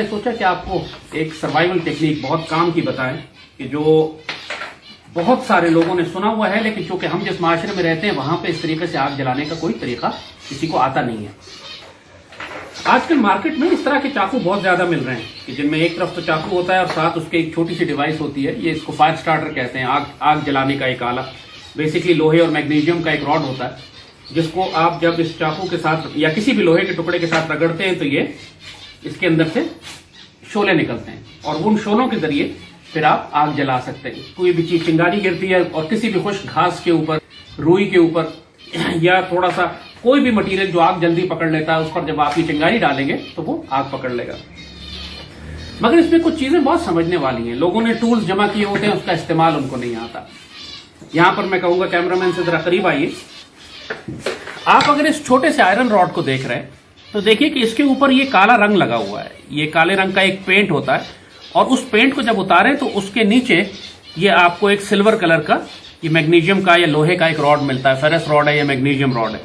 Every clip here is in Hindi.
मैंने सोचा कि आपको एक सर्वाइवल टेक्निक बहुत काम की बताएं कि जो बहुत सारे लोगों ने सुना हुआ है, लेकिन चूंकि हम जिस माशरे में रहते हैं वहां पे इस तरीके से आग जलाने का कोई तरीका किसी को आता नहीं है। आजकल मार्केट में इस तरह के चाकू बहुत ज्यादा मिल रहे हैं कि जिनमें एक तरफ तो चाकू होता है और साथ उसके एक छोटी सी डिवाइस होती है। ये इसको फायर स्टार्टर कहते हैं। आग जलाने का एक आला, बेसिकली लोहे और मैग्नीशियम का एक रॉड होता है, जिसको आप जब इस चाकू के साथ या किसी भी लोहे के टुकड़े के साथ रगड़ते हैं तो ये इसके अंदर से शोले निकलते हैं और उन शोलों के जरिए फिर आप आग जला सकते हैं। कोई भी चीज चिंगारी गिरती है और किसी भी खुश्क घास के ऊपर, रुई के ऊपर या थोड़ा सा कोई भी मटेरियल जो आग जल्दी पकड़ लेता है, उस पर जब आप ये चिंगारी डालेंगे तो वो आग पकड़ लेगा। मगर इसमें कुछ चीजें बहुत समझने वाली हैं। लोगों ने टूल्स जमा किए होते हैं, उसका इस्तेमाल उनको नहीं आता। यहां पर मैं कहूंगा कैमरामैन से जरा करीब आइए। आप अगर इस छोटे से आयरन रॉड को देख रहे हैं तो देखिए कि इसके ऊपर ये काला रंग लगा हुआ है। ये काले रंग का एक पेंट होता है और उस पेंट को जब उतारें तो उसके नीचे ये आपको एक सिल्वर कलर का ये मैग्नीशियम का या लोहे का एक रॉड मिलता है। फेरस रॉड है या मैग्नीशियम रॉड है।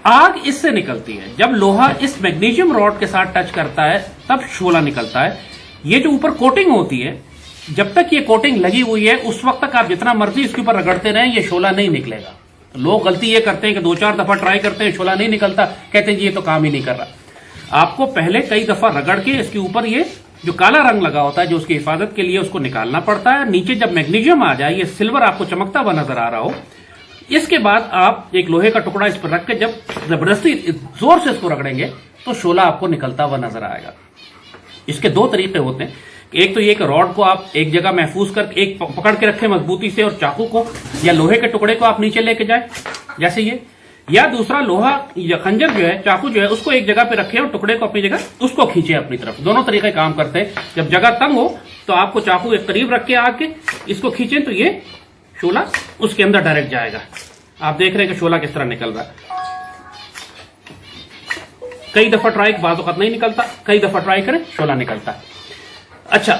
आग इससे निकलती है। जब लोहा इस मैग्नीशियम रॉड के साथ टच करता है तब शोला निकलता है। ये जो ऊपर कोटिंग होती है, जब तक ये कोटिंग लगी हुई है उस वक्त तक आप जितना मर्जी इसके ऊपर रगड़ते रहें, ये शोला नहीं निकलेगा। लोग गलती ये करते हैं कि 2-4 दफा ट्राई करते हैं, शोला नहीं निकलता, कहते हैं जी ये तो काम ही नहीं कर रहा। आपको पहले कई दफा रगड़ के इसके ऊपर ये जो काला रंग लगा होता है, जो उसकी हिफाजत के लिए उसको निकालना पड़ता है। नीचे जब मैग्नीशियम आ जाए, ये सिल्वर आपको चमकता हुआ नजर आ रहा हो, इसके बाद आप एक लोहे का टुकड़ा इस पर रख के जब जबरदस्ती जोर से इसको रगड़ेंगे तो शोला आपको निकलता हुआ नजर आएगा। इसके 2 तरीके होते हैं। एक तो ये कि रॉड को आप एक जगह महफूज कर एक पकड़ के रखें मजबूती से और चाकू को या लोहे के टुकड़े को आप नीचे लेके जाए जैसे ये, या दूसरा लोहा या खंजर जो है, चाकू जो है, उसको एक जगह पे रखें और टुकड़े को अपनी जगह उसको खींचे अपनी तरफ। दोनों तरीके काम करते हैं। जब जगह तंग हो तो आपको चाकू एक करीब रख के आके इसको खींचें तो ये शोला उसके अंदर डायरेक्ट जाएगा। आप देख रहे हैं कि शोला किस तरह निकल रहा है। कई दफा ट्राई के बाद नहीं निकलता, कई दफा ट्राई करें शोला निकलता है। अच्छा,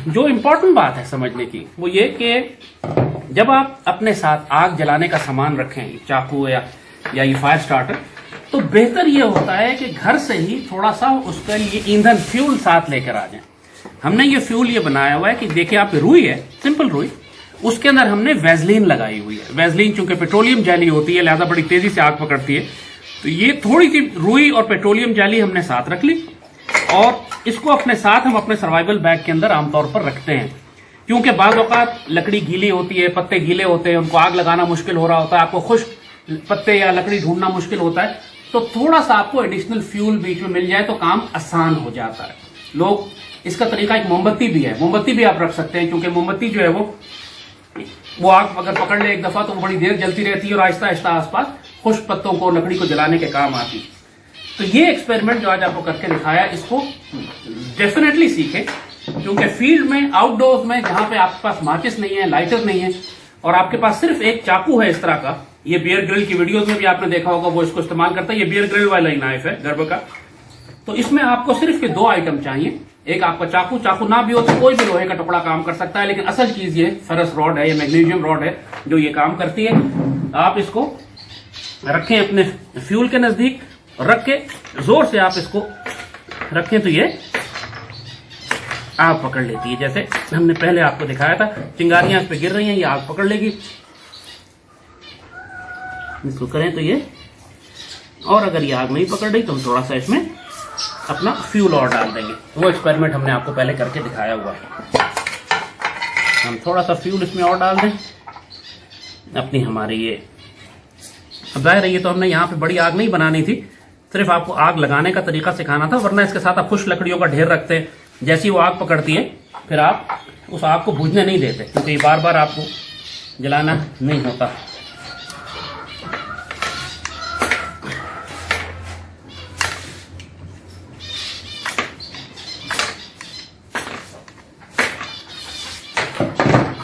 जो इंपॉर्टेंट बात है समझने की वो ये कि जब आप अपने साथ आग जलाने का सामान रखें, चाकू या ये फायर स्टार्टर, तो बेहतर ये होता है कि घर से ही थोड़ा सा उसका ये ईंधन फ्यूल साथ लेकर आ जाए। हमने ये फ्यूल ये बनाया हुआ है कि देखिए आप रुई है, सिंपल रुई, उसके अंदर हमने वैसलीन लगाई हुई है। वैसलीन चूंकि पेट्रोलियम जैली होती है लिहाजा बड़ी तेजी से आग पकड़ती है, तो ये थोड़ी सी रुई और पेट्रोलियम जैली हमने साथ रख ली और इसको अपने साथ हम अपने सर्वाइवल बैग के अंदर आमतौर पर रखते हैं। क्योंकि बाज़ औक़ात लकड़ी गीली होती है, पत्ते गीले होते हैं, उनको आग लगाना मुश्किल हो रहा होता है, आपको खुश्क पत्ते या लकड़ी ढूंढना मुश्किल होता है, तो थोड़ा सा आपको एडिशनल फ्यूल बीच में मिल जाए तो काम आसान हो जाता है। लोग इसका तरीका, एक मोमबत्ती भी है, मोमबत्ती भी आप रख सकते हैं, क्योंकि मोमबत्ती जो है वो आग अगर पकड़ ले एक दफा तो वो बड़ी देर जलती रहती है और आहिस्ता आहिस्ता आसपास खुश्क पत्तों को, लकड़ी को जलाने के काम आती है। तो ये एक्सपेरिमेंट जो आज आपको करके दिखाया, इसको डेफिनेटली सीखें, क्योंकि फील्ड में, आउटडोर्स में, जहां पे आपके पास माचिस नहीं है, लाइटर नहीं है और आपके पास सिर्फ एक चाकू है इस तरह का, ये बियर ग्रिल की वीडियोस में भी आपने देखा होगा, वो इसको इस्तेमाल करता है। ये बियर ग्रिल वाला ही नाइफ है गर्ब का। तो इसमें आपको सिर्फ के 2 आइटम चाहिए। एक आपका चाकू, चाकू ना भी हो तो कोई भी लोहे का टुकड़ा काम कर सकता है, लेकिन असल चीज ये फेरस रॉड है या मैग्नीशियम रॉड है जो ये काम करती है। आप इसको रखें अपने फ्यूल के नजदीक, रख के जोर से आप इसको रखें तो ये आग पकड़ लेती है। जैसे हमने पहले आपको दिखाया था, चिंगारियां इस पे गिर रही हैं, ये आग पकड़ लेगी। इसको करें तो ये, और अगर ये आग नहीं पकड़ रही तो हम थोड़ा सा इसमें अपना फ्यूल और डाल देंगे। वो एक्सपेरिमेंट हमने आपको पहले करके दिखाया हुआ है। हम थोड़ा सा फ्यूल इसमें और डाल दें अपनी हमारी ये, अब जाहिर है ये तो हमने यहाँ पे बड़ी आग नहीं बनानी थी, सिर्फ आपको आग लगाने का तरीका सिखाना था, वरना इसके साथ आप खुश लकड़ियों का ढेर रखते हैं। जैसी वो आग पकड़ती है फिर आप उस आग को बुझने नहीं देते, क्योंकि बार बार आपको जलाना नहीं होता।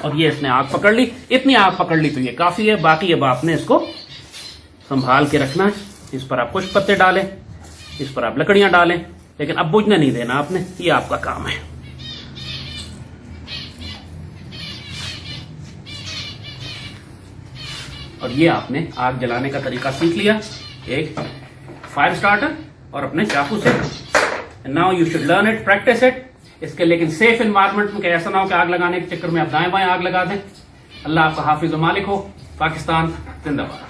और ये इसने आग पकड़ ली, इतनी आग पकड़ ली तो ये काफी है। बाकी अब आपने इसको संभाल के रखना है। इस पर आप कुछ पत्ते डालें, इस पर आप लकड़ियां डालें, लेकिन अब बुझने नहीं देना आपने, ये आपका काम है। और ये आपने आग जलाने का तरीका सीख लिया, एक फायर स्टार्टर और अपने चाकू से now you should learn it, practice it. इसके लेकिन सेफ इन्वायरमेंट में, ऐसा ना हो कि आग लगाने के चक्कर में आप दाएं बाएं आग लगा दें। अल्लाह आपका हाफिज व मालिक हो। पाकिस्तान जिंदाबाद।